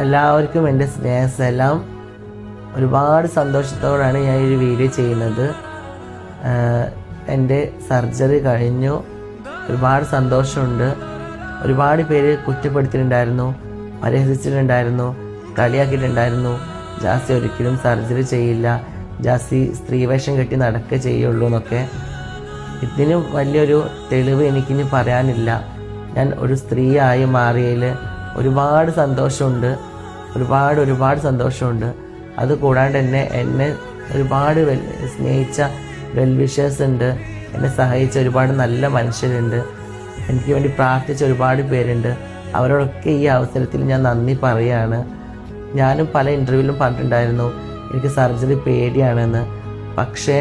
എല്ലാവർക്കും എൻ്റെ സ്നേഹസലാം. ഒരുപാട് സന്തോഷത്തോടാണ് ഞാൻ ഈ വീഡിയോ ചെയ്യുന്നത്. എൻ്റെ സർജറി കഴിഞ്ഞു. ഒരുപാട് സന്തോഷമുണ്ട്. ഒരുപാട് പേര് കുറ്റപ്പെടുത്തിയിട്ടുണ്ടായിരുന്നു, പരിഹസിച്ചിട്ടുണ്ടായിരുന്നു, കളിയാക്കിയിട്ടുണ്ടായിരുന്നു. ജാസി ഒരിക്കലും സർജറി ചെയ്യില്ല, ജാസി സ്ത്രീവേഷം കെട്ടി നടക്കുക ചെയ്യുള്ളൂ എന്നൊക്കെ. ഇതിന് വലിയൊരു തെളിവ് എനിക്കിനി പറയാനില്ല. ഞാൻ ഒരു സ്ത്രീയായി മാറിയതിൽ ഒരുപാട് സന്തോഷമുണ്ട്, ഒരുപാട് സന്തോഷമുണ്ട്. അതുകൂടാണ്ട് എന്നെ ഒരുപാട് സ്നേഹിച്ച വെൽവിഷേഴ്സ് ഉണ്ട്, എന്നെ സഹായിച്ച ഒരുപാട് നല്ല മനുഷ്യരുണ്ട്, എനിക്ക് വേണ്ടി പ്രാർത്ഥിച്ച ഒരുപാട് പേരുണ്ട്. അവരോടൊക്കെ ഈ അവസരത്തിൽ ഞാൻ നന്ദി പറയുകയാണ്. ഞാനും പല ഇൻ്റർവ്യൂവിലും പറഞ്ഞിട്ടുണ്ടായിരുന്നു എനിക്ക് സർജറി പേടിയാണെന്ന്. പക്ഷേ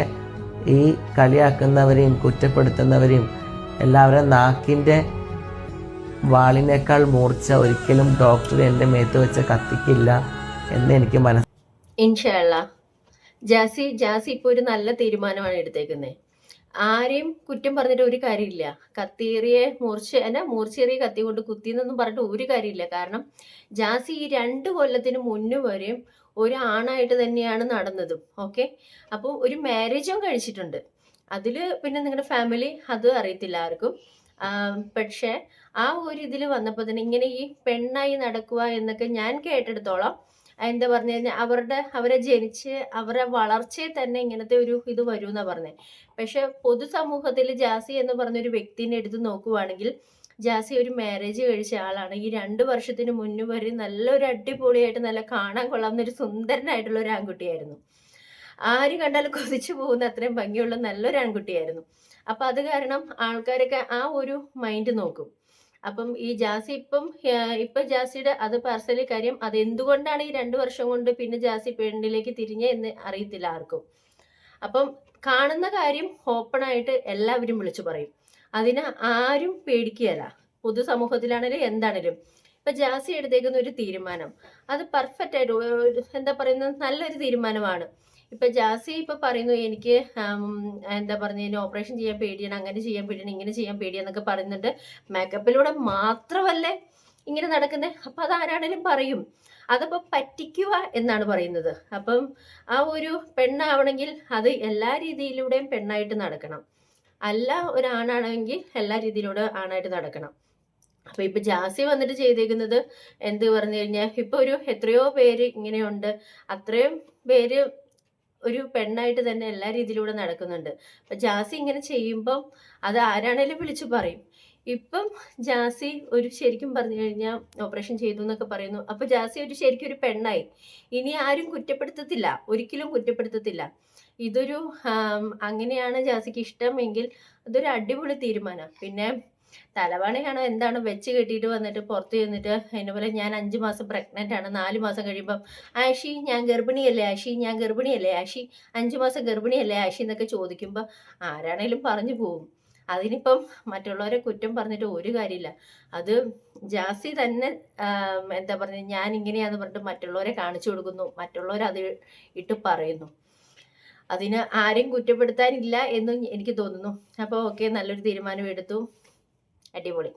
ഈ കളിയാക്കുന്നവരെയും കുറ്റപ്പെടുത്തുന്നവരെയും എല്ലാവരും നാക്കിൻ്റെ വാളിനേക്കാൾ മൂർച്ച ഒരിക്കലും ഡോക്ടർ എൻ്റെ മേത്ത് വെച്ച് കത്തിക്കില്ല എന്ന് എനിക്ക് ഇൻഷാ അല്ലാഹ്. ജാസി ഇപ്പോൾ ഒരു നല്ല തീരുമാനമാണ് എടുത്തേക്കുന്നത്. ആരെയും കുറ്റം പറഞ്ഞിട്ട് ഒരു കാര്യമില്ല. മൂർച്ചയേറിയ കത്തി കൊണ്ട് കുത്തിയെന്നൊന്നും പറഞ്ഞിട്ട് ഒരു കാര്യമില്ല. കാരണം ജാസി ഈ 2 കൊല്ലത്തിന് മുന്നേ വരെയും ഒരു ആണായിട്ട് തന്നെയാണ് നടന്നതും. ഓക്കെ, അപ്പോൾ ഒരു മാരേജും കഴിച്ചിട്ടുണ്ട്. അതിൽ പിന്നെ നിങ്ങളുടെ ഫാമിലി അത് അറിയത്തില്ല ആർക്കും. പക്ഷേ ആ ഒരു ഇതിൽ വന്നപ്പോൾ തന്നെ ഇങ്ങനെ ഈ പെണ്ണായി നടക്കുക എന്നൊക്കെ ഞാൻ കേട്ടെടുത്തോളം എന്താ പറഞ്ഞു കഴിഞ്ഞാൽ അവരെ ജനിച്ച് അവരെ വളർച്ചയിൽ തന്നെ ഇങ്ങനത്തെ ഒരു ഇത് വരുമെന്നാ പറഞ്ഞത്. പക്ഷെ പൊതുസമൂഹത്തിൽ ജാസി എന്ന് പറഞ്ഞൊരു വ്യക്തിനെ എടുത്ത് നോക്കുവാണെങ്കിൽ ജാസി ഒരു മാരേജ് കഴിച്ച ആളാണ്. ഈ 2 വർഷത്തിന് മുന്നേ വരെ നല്ലൊരു അടിപൊളിയായിട്ട് നല്ല കാണാൻ കൊള്ളാവുന്ന ഒരു സുന്ദരനായിട്ടുള്ള ഒരു ആൺകുട്ടിയായിരുന്നു. ആര് കണ്ടാലും കൊതിച്ചു പോകുന്ന അത്രയും ഭംഗിയുള്ള നല്ലൊരു ആൺകുട്ടിയായിരുന്നു. അപ്പൊ അത് കാരണം ആൾക്കാരൊക്കെ ആ ഒരു മൈൻഡ് നോക്കും. അപ്പം ഈ ജാസി ഇപ്പൊ ജാസിയുടെ അത് പേഴ്സണലി കാര്യം, അത് എന്തുകൊണ്ടാണ് ഈ 2 വർഷം കൊണ്ട് പിന്നെ ജാസി പെണ്ണിലേക്ക് തിരിഞ്ഞ എന്ന് അറിയത്തില്ല ആർക്കും. അപ്പം കാണുന്ന കാര്യം ഓപ്പൺ ആയിട്ട് എല്ലാവരും വിളിച്ചു പറയും. അതിന് ആരും പേടിക്കുകയല്ല. പൊതുസമൂഹത്തിലാണേലും എന്താണേലും ഇപ്പൊ ജാസി എടുത്തേക്കുന്ന ഒരു തീരുമാനം അത് പെർഫെക്റ്റ് ആയിട്ട് എന്താ പറയുന്നത് നല്ലൊരു തീരുമാനമാണ്. ഇപ്പൊ ജാസി പറയുന്നു എനിക്ക് എന്താ പറഞ്ഞ ഓപ്പറേഷൻ ചെയ്യാൻ പേടിയാണ്, അങ്ങനെ ചെയ്യാൻ പേടിയാണ്, ഇങ്ങനെ ചെയ്യാൻ പേടിയാന്നൊക്കെ പറയുന്നുണ്ട്. മേക്കപ്പിലൂടെ മാത്രമല്ലേ ഇങ്ങനെ നടക്കുന്നത്. അപ്പൊ അത് ആരാണേലും പറയും. അതപ്പോ പറ്റിക്കുക എന്നാണ് പറയുന്നത്. അപ്പം ആ ഒരു പെണ്ണാവണമെങ്കിൽ അത് എല്ലാ രീതിയിലൂടെയും പെണ്ണായിട്ട് നടക്കണം. അല്ല ഒരാണാണെങ്കിൽ എല്ലാ രീതിയിലൂടെ ആണായിട്ട് നടക്കണം. അപ്പൊ ഇപ്പൊ ജാസി വന്നിട്ട് ചെയ്തേക്കുന്നത് എന്ത് പറഞ്ഞു കഴിഞ്ഞാൽ ഇപ്പൊ എത്രയോ പേര് ഇങ്ങനെയുണ്ട്. അത്രയും പേര് ഒരു പെണ്ണായിട്ട് തന്നെ എല്ലാ രീതിയിലൂടെ നടക്കുന്നുണ്ട്. അപ്പൊ ജാസി ഇങ്ങനെ ചെയ്യുമ്പം അത് ആരാണേലും വിളിച്ചു പറയും. ഇപ്പം ജാസി ശരിക്കും പറഞ്ഞു കഴിഞ്ഞാൽ ഓപ്പറേഷൻ ചെയ്തു എന്നൊക്കെ പറയുന്നു. അപ്പൊ ജാസി ശരിക്കും ഒരു പെണ്ണായി. ഇനി ആരും കുറ്റപ്പെടുത്തത്തില്ല, ഒരിക്കലും കുറ്റപ്പെടുത്തത്തില്ല. ഇതൊരു അങ്ങനെയാണ് ജാസിക്ക് ഇഷ്ടമെങ്കിൽ അതൊരു അടിപൊളി തീരുമാനമാണ്. പിന്നെ തലവാണിയാണോ എന്താണോ വെച്ച് കെട്ടിയിട്ട് വന്നിട്ട് പുറത്ത് ചെന്നിട്ട് എന്നെ പോലെ ഞാൻ 5 മാസം പ്രഗ്നന്റ് ആണ്, 4 മാസം കഴിയുമ്പം ആഷി ഞാൻ ഗർഭിണിയല്ലേ, ആഷി 5 മാസം ഗർഭിണിയല്ലേ ആഷി എന്നൊക്കെ ചോദിക്കുമ്പോൾ ആരാണേലും പറഞ്ഞു പോകും. അതിനിപ്പം മറ്റുള്ളവരെ കുറ്റം പറഞ്ഞിട്ട് ഒരു കാര്യമില്ല. അത് ജാസി തന്നെ എന്താ പറയുക, ഞാൻ ഇങ്ങനെയാന്ന് പറഞ്ഞിട്ട് മറ്റുള്ളവരെ കാണിച്ചു കൊടുക്കുന്നു, മറ്റുള്ളവർ അത് ഇട്ട് പറയുന്നു. അതിന് ആരെയും കുറ്റപ്പെടുത്താനില്ല എന്നും എനിക്ക് തോന്നുന്നു. അപ്പോൾ ഓക്കെ, നല്ലൊരു തീരുമാനം എടുത്തു, അടിപൊളി.